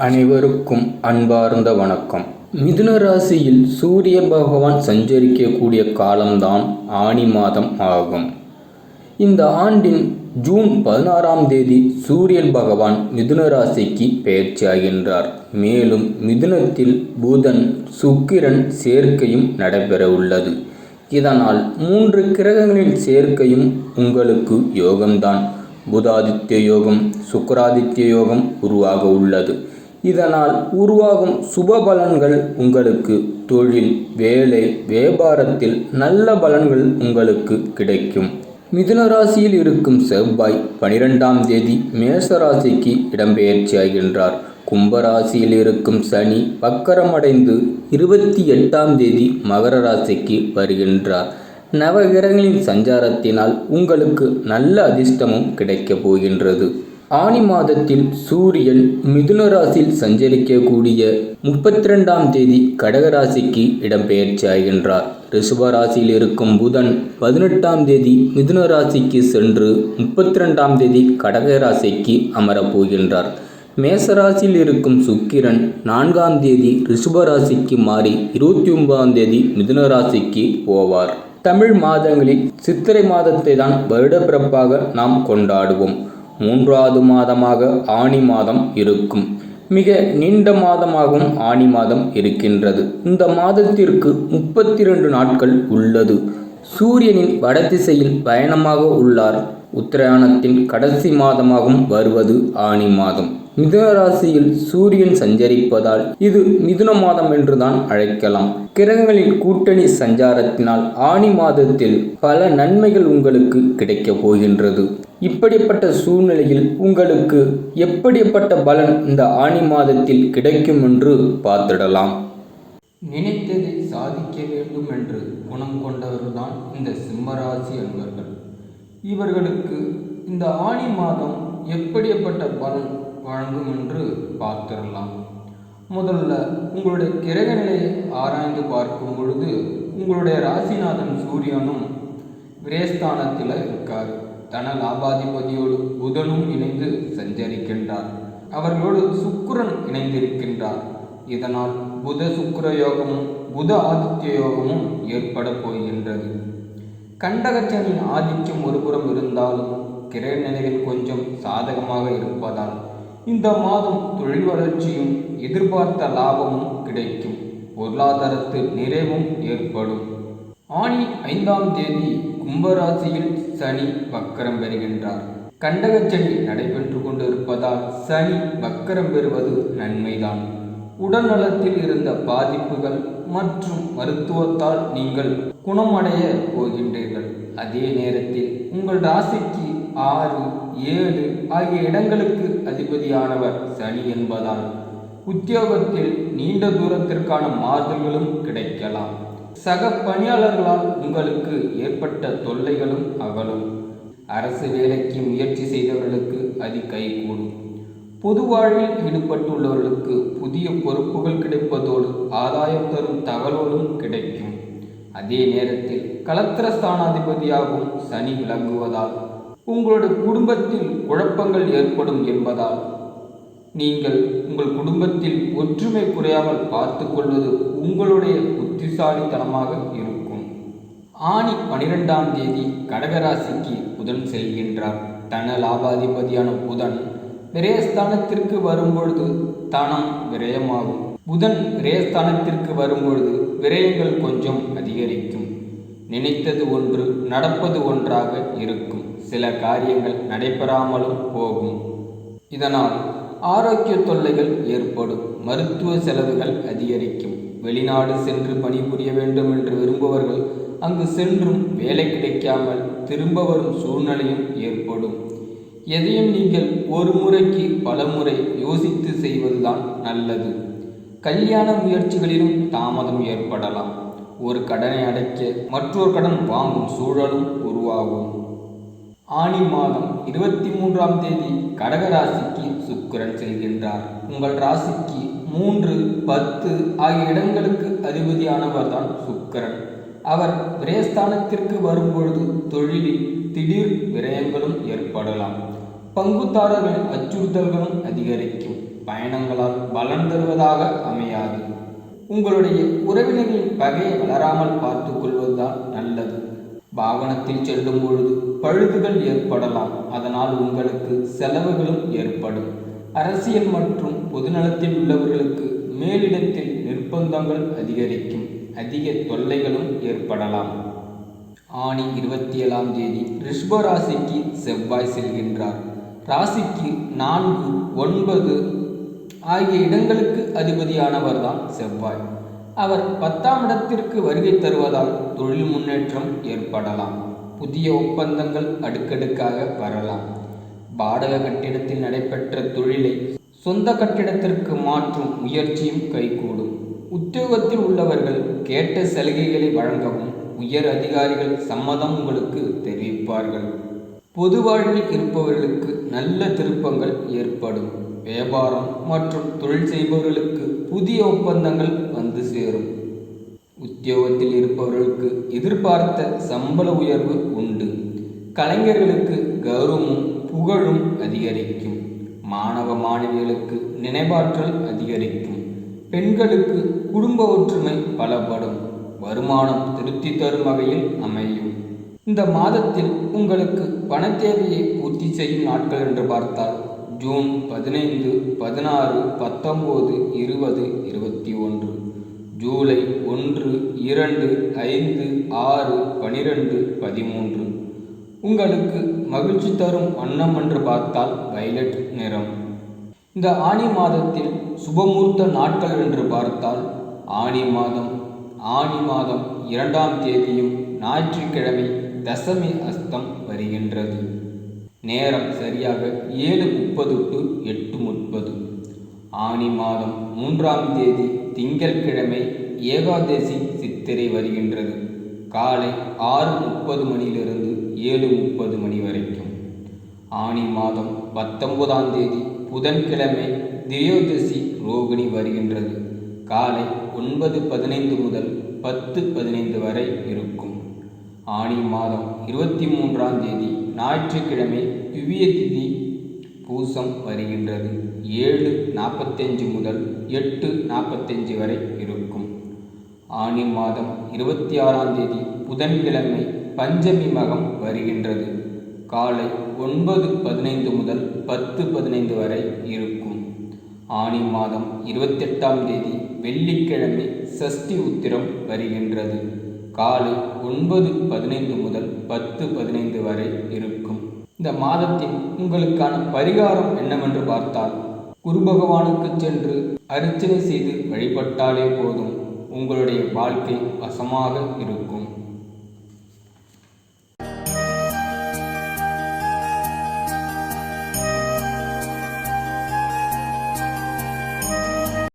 அனைவருக்கும் அன்பார்ந்த வணக்கம். மிதுன ராசியில் சூரிய பகவான் சஞ்சரிக்கக்கூடிய காலம்தான் ஆனி மாதம் ஆகும். இந்த ஆண்டின் ஜூன் 16ஆம் தேதி சூரியன் பகவான் மிதுன ராசிக்கு பெயர்ச்சியாகின்றார். மேலும் மிதுனத்தில் புதன் சுக்கிரன் சேர்க்கையும் நடைபெற உள்ளது. இதனால் 3 கிரகங்களின் சேர்க்கையும் உங்களுக்கு யோகம்தான். புதாதித்ய யோகம், சுக்கிராதித்ய யோகம் உருவாக உள்ளது. இதனால் உருவாகும் சுப பலன்கள் உங்களுக்கு தொழில், வேலை, வியாபாரத்தில் நல்ல பலன்கள் உங்களுக்கு கிடைக்கும். மிதுன ராசியில் இருக்கும் செவ்வாய் 12ஆம் தேதி மேஷ ராசிக்கு இடம்பெயர்ச்சியாகின்றார். கும்பராசியில் இருக்கும் சனி வக்கரமடைந்து 28ஆம் தேதி மகர ராசிக்கு வருகின்றார். நவகிரகங்களின் சஞ்சாரத்தினால் உங்களுக்கு நல்ல அதிர்ஷ்டமும் கிடைக்கப் போகின்றது. ஆனி மாதத்தில் சூரியன் மிதுன ராசியில் சஞ்சரிக்கக்கூடிய 32ஆம் தேதி கடகராசிக்கு இடம்பெயர்ச்சியாகின்றார். ரிஷப ராசியில் இருக்கும் புதன் 18ஆம் தேதி மிதுன ராசிக்கு சென்று 32ஆம் தேதி கடகராசிக்கு அமரப்போகின்றார். மேசராசியில் இருக்கும் சுக்கிரன் 4ஆம் தேதி ரிஷப ராசிக்கு மாறி 29ஆம் தேதி மிதுன ராசிக்கு போவார். தமிழ் மாதங்களில் சித்திரை மாதத்தை தான் வருடப்பிறப்பாக நாம் கொண்டாடுவோம். 3வது மாதமாக ஆனி மாதம் இருக்கும். மிக நீண்ட மாதமாகவும் ஆனி மாதம் இருக்கின்றது. இந்த மாதத்திற்கு 32 நாட்கள் உள்ளது. சூரியனின் வடதிசையில் பயணமாக உள்ளார். உத்தராயணத்தின் கடைசி மாதமாகவும் வருவது ஆனி மாதம். மிதுன ராசியில் சூரியன் சஞ்சரிப்பதால் இது மிதுன மாதம் என்றுதான் அழைக்கலாம். கிரகங்களின் கூட்டணி சஞ்சாரத்தினால் ஆனி மாதத்தில் பல நன்மைகள் உங்களுக்கு கிடைக்கப் போகின்றது. இப்படிப்பட்ட சூழ்நிலையில் உங்களுக்கு எப்படிப்பட்ட பலன் இந்த ஆனி மாதத்தில் கிடைக்கும் என்று பார்த்திடலாம். நினைத்ததை சாதிக்க வேண்டும் என்று குணம் கொண்டவர்தான் இந்த சிம்மராசி அன்பர்கள். இவர்களுக்கு இந்த ஆனி மாதம் எப்படிப்பட்ட பலன் வழங்கும் என்று பார்த்திடலாம். முதல்ல உங்களுடைய கிரக நிலையை ஆராய்ந்து பார்க்கும் பொழுது உங்களுடைய ராசிநாதன் சூரியனும் விரயஸ்தானத்தில் இருக்கார். தன லாபாதிபதியோடு புதனும் இணைந்து சஞ்சரிக்கின்றார். அவர்களோடு சுக்கிரன் இணைந்திருக்கின்றார். இதனால் புத சுக்கிர யோகமும் புத ஆதித்ய யோகமும் ஏற்பட போகின்றது. கண்டகச்சனின் ஆதிக்கம் ஒருபுறம் இருந்தாலும் கிரக நிலைகள் கொஞ்சம் சாதகமாக இருப்பதால் இந்த மாதம் தொழில் வளர்ச்சியும் எதிர்பார்த்த லாபமும் கிடைக்கும். பொருளாதாரத்தில் நிறைவும் ஏற்படும். ஆனி 5ஆம் தேதி கும்பராசியில் சனி வக்கரம் பெறுகின்றார். கண்டகச்சனி நடைபெற்று கொண்டிருப்பதால் சனி வக்கரம் பெறுவது நன்மைதான். உடல்நலத்தில் இருந்த பாதிப்புகள் மற்றும் மருத்துவத்தால் நீங்கள் குணமடைய போகின்றீர்கள். அதே நேரத்தில் உங்கள் ராசிக்கு 6, 7 ஆகிய இடங்களுக்கு அதிபதியானவர் சனி என்பதால் உத்தியோகத்தில் நீண்ட தூரத்திற்கான மாறுதல்களும் கிடைக்கலாம். சக பணியாளர்களால் உங்களுக்கு ஏற்பட்ட தொல்லைகளும் அகலும். அரசு வேலைக்கு முயற்சி செய்தவர்களுக்கு அது கைகூடும். பொது வாழ்வில் ஈடுபட்டுள்ளவர்களுக்கு புதிய பொறுப்புகள் கிடைப்பதோடு ஆதாயம் தரும் தகவல்களும் கிடைக்கும். அதே நேரத்தில் கலத்திரஸ்தானாதிபதியாகவும் சனி விளங்குவதால் உங்களுடைய குடும்பத்தில் குழப்பங்கள் ஏற்படும் என்பதால் நீங்கள் உங்கள் குடும்பத்தில் ஒற்றுமை குறையாமல் பார்த்து கொள்வது உங்களுடைய புத்திசாலித்தனமாக இருக்கும். ஆனி 12ஆம் தேதி கடகராசிக்கு புதன் செல்கின்றார். தன லாபாதிபதியான புதன் விரயஸ்தானத்திற்கு வரும்பொழுது தனம் விரயமாகும். புதன் விரயஸ்தானத்திற்கு வரும்பொழுது விரயங்கள் கொஞ்சம் அதிகரிக்கும். நினைத்தது ஒன்று நடப்பது ஒன்றாக இருக்கும். சில காரியங்கள் நடைபெறாமலும் போகும். இதனால் ஆரோக்கிய தொல்லைகள் ஏற்படும். மருத்துவ செலவுகள் அதிகரிக்கும். வெளிநாடு சென்று பணிபுரிய வேண்டும் என்று விரும்புபவர்கள் அங்கு சென்றும் வேலை கிடைக்காமல் திரும்ப வரும் சூழ்நிலையும் ஏற்படும். எதையும் நீங்கள் ஒரு முறைக்கு பல முறை யோசித்து செய்வதுதான் நல்லது. கல்யாண முயற்சிகளிலும் தாமதம் ஏற்படலாம். ஒரு கடனை அடைக்க மற்றொரு கடன் வாங்கும் சூழலும் உருவாகும். ஆனி மாதம் 23ஆம் தேதி கடகராசிக்கு சுக்கிரன் செல்கின்றார். உங்கள் ராசிக்கு 3, 10 ஆகிய இடங்களுக்கு அதிபதியானவர் தான் சுக்கிரன். அவர் விரயஸ்தானத்திற்கு வரும்பொழுது தொழிலில் திடீர் விரயங்களும் ஏற்படலாம். பங்குதாரர்களின் அச்சுறுத்தல்களும் அதிகரிக்கும். பயணங்களால் பலன் தருவதாக அமையாது. உங்களுடைய உறவினர்களின் பகையை வளராமல் பார்த்து கொள்வதுதான் நல்லது. வாகனத்தில் செல்லும் பொழுது பழுதுகள் ஏற்படலாம். அதனால் உங்களுக்கு செலவுகளும் ஏற்படும். அரசியல் மற்றும் பொதுநலத்தில் உள்ளவர்களுக்கு மேலிடத்தில் நிர்பந்தங்கள் அதிகரிக்கும். அதிக தொல்லைகளும் ஏற்படலாம். ஆனி 27ஆம் தேதி ரிஷப ராசிக்கு செவ்வாய் செல்கின்றார். ராசிக்கு 4, 9 ஆகிய இடங்களுக்கு அதிபதியானவர் தான் செவ்வாய். அவர் 10ஆம் இடத்திற்கு வருகை தருவதால் தொழில் முன்னேற்றம் ஏற்படலாம். புதிய ஒப்பந்தங்கள் அடுக்கடுக்காக வரலாம். வாடகை கட்டிடத்தில் நடைபெற்ற தொழிலை சொந்த கட்டிடத்திற்கு மாற்றும் முயற்சியும் கைகூடும். உத்தியோகத்தில் உள்ளவர்கள் கேட்ட சலுகைகளை வழங்கவும் உயர் அதிகாரிகள் சம்மதம் உங்களுக்கு தெரிவிப்பார்கள். பொது வாழ்வில் இருப்பவர்களுக்கு நல்ல திருப்பங்கள் ஏற்படும். வியாபாரம் மற்றும் தொழில் செய்பவர்களுக்கு புதிய ஒப்பந்தங்கள் வந்து சேரும். உத்தியோகத்தில் இருப்பவர்களுக்கு எதிர்பார்த்த சம்பள உயர்வு உண்டு. கலைஞர்களுக்கு கௌரவமும் புகழும் அதிகரிக்கும். மாணவ மாணவிகளுக்கு நினைவாற்றல் அதிகரிக்கும். பெண்களுக்கு குடும்ப ஒற்றுமை பலப்படும். வருமானம் திருப்தி தரும் வகையில் அமையும். இந்த மாதத்தில் உங்களுக்கு பண தேவையை பூர்த்தி செய்யும் நாட்கள் என்று பார்த்தால் ஜூன் 15, 16, 19, 20, 21, ஜூலை 1, 2, 5, 6, 12, 13. உங்களுக்கு மகிழ்ச்சி தரும் வண்ணம் என்று பார்த்தால் வயலட் நிறம். இந்த ஆனி மாதத்தில் சுபமூர்த்த நாட்கள் என்று பார்த்தால் ஆனி மாதம் 2ஆம் தேதியும் ஞாயிற்றுக்கிழமை தசமி அஸ்தம் வருகின்றது. நேரம் சரியாக 7:30 to 8:30. ஆனி மாதம் 3ஆம் தேதி திங்கட்கிழமை ஏகாதசி சித்திரை வருகின்றது. காலை 6:30 மணியிலிருந்து 7:30 மணி வரைக்கும். ஆனி மாதம் 19ஆம் தேதி புதன்கிழமை திரியோதசி ரோகிணி வருகின்றது. காலை 9:15 முதல் 10:15 வரை இருக்கும். ஆனி மாதம் 23ஆம் தேதி ஞாயிற்றுக்கிழமை திவ்ய திதி பூசம் வருகின்றது. 7:45 முதல் 8:45 வரை இருக்கும். ஆனி மாதம் 26ஆம் தேதி புதன்கிழமை பஞ்சமி மகம் வருகின்றது. காலை 9:15 முதல் 10:15 வரை இருக்கும். ஆனி மாதம் 28ஆம் தேதி வெள்ளிக்கிழமை சஷ்டி உத்திரம் வருகின்றது. காலை 9:15 முதல் 10:15 வரை இருக்கும். இந்த மாதத்தில் உங்களுக்கான பரிகாரம் என்னவென்று பார்த்தால் குரு பகவானுக்கு சென்று அர்ச்சனை செய்து வழிபட்டாலே போதும். உங்களுடைய வாழ்க்கை வசமாக இருக்கும்.